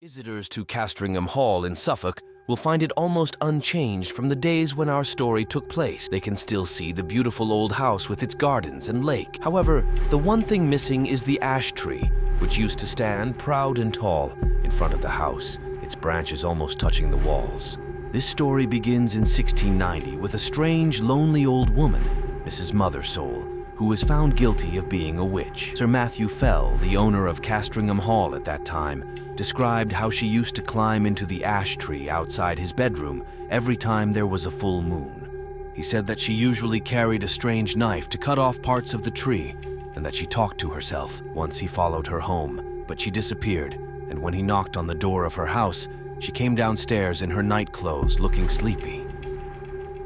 Visitors to Castringham Hall in Suffolk will find it almost unchanged from the days when our story took place. They can still see the beautiful old house with its gardens and lake. However, the one thing missing is the ash tree, which used to stand proud and tall in front of the house, its branches almost touching the walls. This story begins in 1690 with a strange, lonely old woman, Mrs. Mothersole, who was found guilty of being a witch. Sir Matthew Fell, the owner of Castringham Hall at that time, described how she used to climb into the ash tree outside his bedroom every time there was a full moon. He said that she usually carried a strange knife to cut off parts of the tree, and that she talked to herself. Once he followed her home, but she disappeared, and when he knocked on the door of her house, she came downstairs in her night clothes looking sleepy.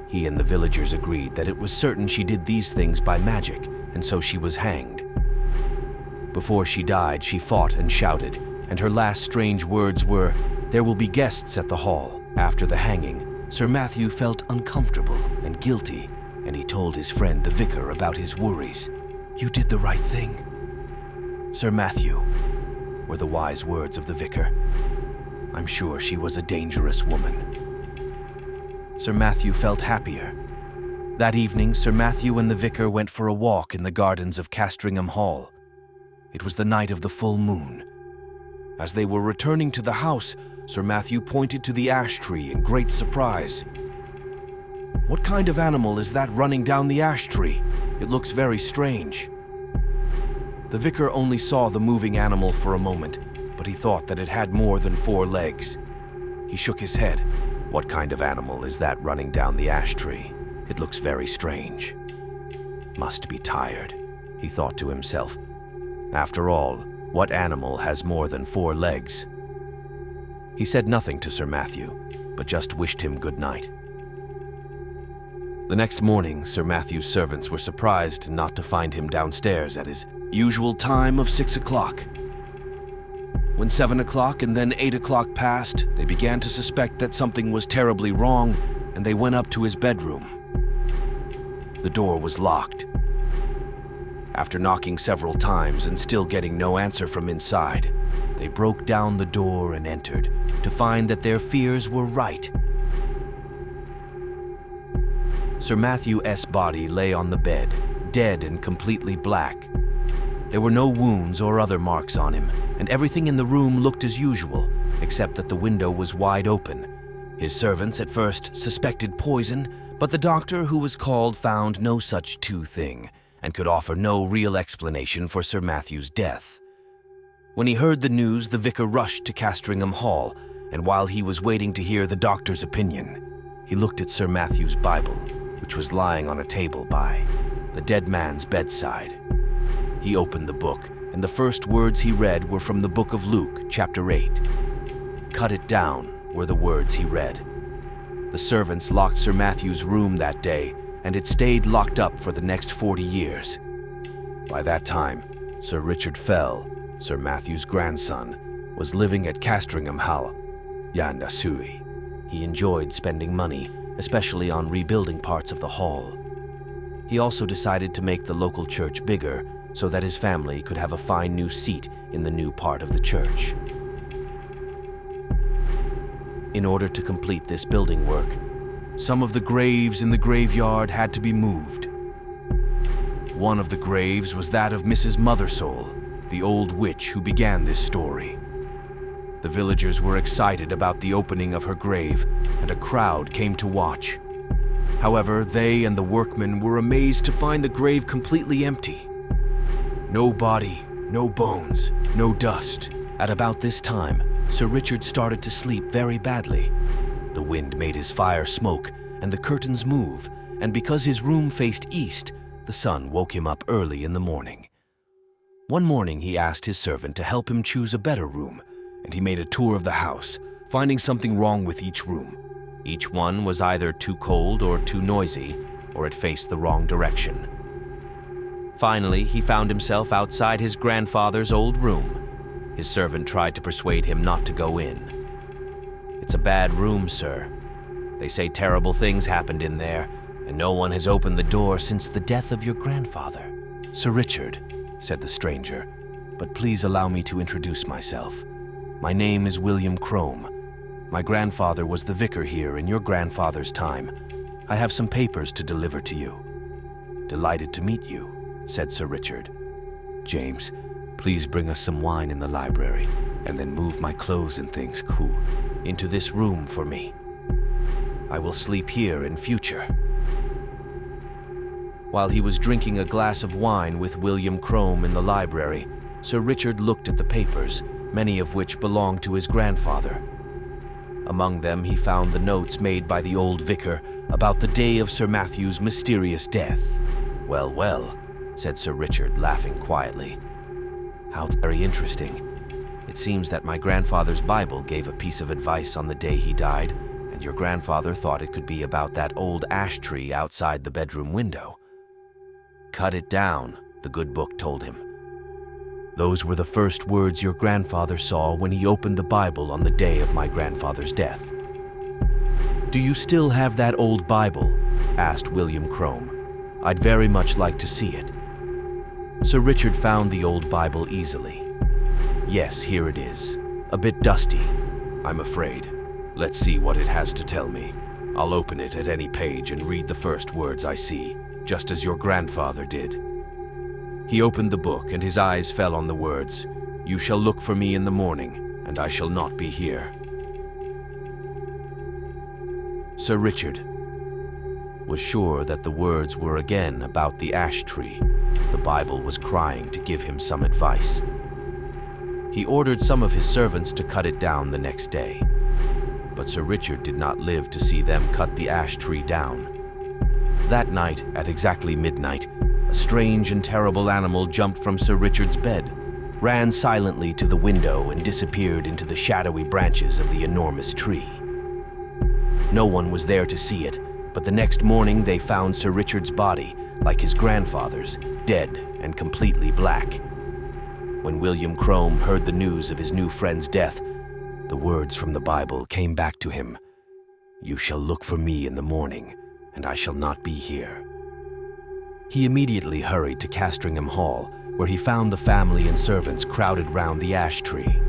He and the villagers agreed that it was certain she did these things by magic, and so she was hanged. Before she died, she fought and shouted, and her last strange words were, "There will be guests at the hall." After the hanging, Sir Matthew felt uncomfortable and guilty, and he told his friend the vicar about his worries. "You did the right thing, Sir Matthew," were the wise words of the vicar. "I'm sure she was a dangerous woman." Sir Matthew felt happier. That evening, Sir Matthew and the vicar went for a walk in the gardens of Castringham Hall. It was the night of the full moon. As they were returning to the house, Sir Matthew pointed to the ash tree in great surprise. "What kind of animal is that running down the ash tree? It looks very strange." The vicar only saw the moving animal for a moment, but he thought that it had more than 4 legs. He shook his head. "What kind of animal is that running down the ash tree? It looks very strange. Must be tired," he thought to himself. "After all, what animal has more than 4 legs?" He said nothing to Sir Matthew, but just wished him good night. The next morning, Sir Matthew's servants were surprised not to find him downstairs at his usual time of 6 o'clock. When 7 o'clock and then 8 o'clock passed, they began to suspect that something was terribly wrong, and they went up to his bedroom. The door was locked. After knocking several times and still getting no answer from inside, they broke down the door and entered, to find that their fears were right. Sir Matthew's body lay on the bed, dead and completely black. There were no wounds or other marks on him, and everything in the room looked as usual, except that the window was wide open. His servants at first suspected poison, but the doctor who was called found no such thing, and could offer no real explanation for Sir Matthew's death. When he heard the news, the vicar rushed to Castringham Hall, and while he was waiting to hear the doctor's opinion, he looked at Sir Matthew's Bible, which was lying on a table by the dead man's bedside. He opened the book, and the first words he read were from the book of Luke, chapter 8. "Cut it down," were the words he read. The servants locked Sir Matthew's room that day, and it stayed locked up for the next 40 years. By that time, Sir Richard Fell, Sir Matthew's grandson, was living at Castringham Hall, Yandasui. He enjoyed spending money, especially on rebuilding parts of the hall. He also decided to make the local church bigger, so that his family could have a fine new seat in the new part of the church. In order to complete this building work, some of the graves in the graveyard had to be moved. One of the graves was that of Mrs. Mothersole, the old witch who began this story. The villagers were excited about the opening of her grave, and a crowd came to watch. However, they and the workmen were amazed to find the grave completely empty. No body, no bones, no dust. At about this time, Sir Richard started to sleep very badly. The wind made his fire smoke and the curtains move, and because his room faced east, the sun woke him up early in the morning. One morning he asked his servant to help him choose a better room, and he made a tour of the house, finding something wrong with each room. Each one was either too cold or too noisy, or it faced the wrong direction. Finally, he found himself outside his grandfather's old room. His servant tried to persuade him not to go in. "It's a bad room, sir. They say terrible things happened in there, and no one has opened the door since the death of your grandfather." "Sir Richard," said the stranger, "but please allow me to introduce myself. My name is William Crome. My grandfather was the vicar here in your grandfather's time. I have some papers to deliver to you." "Delighted to meet you," said Sir Richard. "James, please bring us some wine in the library, and then move my clothes and things into this room for me. I will sleep here in future." While he was drinking a glass of wine with William Crome in the library, Sir Richard looked at the papers, many of which belonged to his grandfather. Among them he found the notes made by the old vicar about the day of Sir Matthew's mysterious death. "Well, well," said Sir Richard, laughing quietly. "How very interesting. It seems that my grandfather's Bible gave a piece of advice on the day he died, and your grandfather thought it could be about that old ash tree outside the bedroom window. 'Cut it down,' the good book told him. Those were the first words your grandfather saw when he opened the Bible on the day of my grandfather's death." "Do you still have that old Bible?" asked William Crome. "I'd very much like to see it." Sir Richard found the old Bible easily. "Yes, here it is. A bit dusty, I'm afraid. Let's see what it has to tell me. I'll open it at any page and read the first words I see, just as your grandfather did." He opened the book, and his eyes fell on the words, "You shall look for me in the morning, and I shall not be here." Sir Richard was sure that the words were again about the ash tree. The Bible was crying to give him some advice. He ordered some of his servants to cut it down the next day. But Sir Richard did not live to see them cut the ash tree down. That night, at exactly midnight, a strange and terrible animal jumped from Sir Richard's bed, ran silently to the window, and disappeared into the shadowy branches of the enormous tree. No one was there to see it, but the next morning they found Sir Richard's body, like his grandfather's, dead and completely black. When William Crome heard the news of his new friend's death, the words from the Bible came back to him. "You shall look for me in the morning, and I shall not be here." He immediately hurried to Castringham Hall, where he found the family and servants crowded round the ash tree.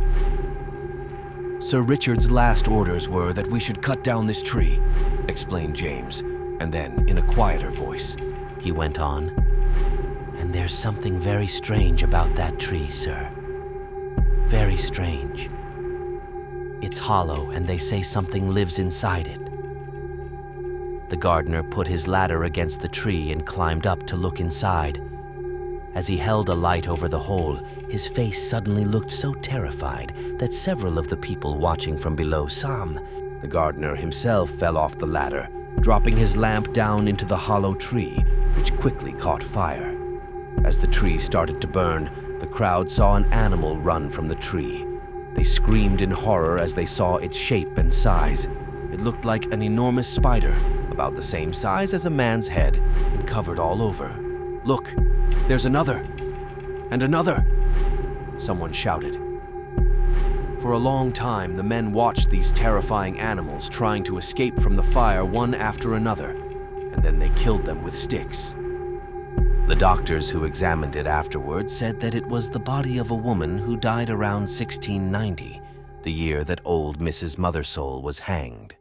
"Sir Richard's last orders were that we should cut down this tree," explained James, and then, in a quieter voice, he went on, "And there's something very strange about that tree, sir. Very strange. It's hollow, and they say something lives inside it." The gardener put his ladder against the tree and climbed up to look inside. As he held a light over the hole, his face suddenly looked so terrified that several of the people watching from below saw him. The gardener himself fell off the ladder, dropping his lamp down into the hollow tree, which quickly caught fire. As the tree started to burn, the crowd saw an animal run from the tree. They screamed in horror as they saw its shape and size. It looked like an enormous spider, about the same size as a man's head, and covered all over. "Look, there's another! And another!" someone shouted. For a long time, the men watched these terrifying animals trying to escape from the fire one after another, and then they killed them with sticks. The doctors who examined it afterwards said that it was the body of a woman who died around 1690, the year that old Mrs. Mothersole was hanged.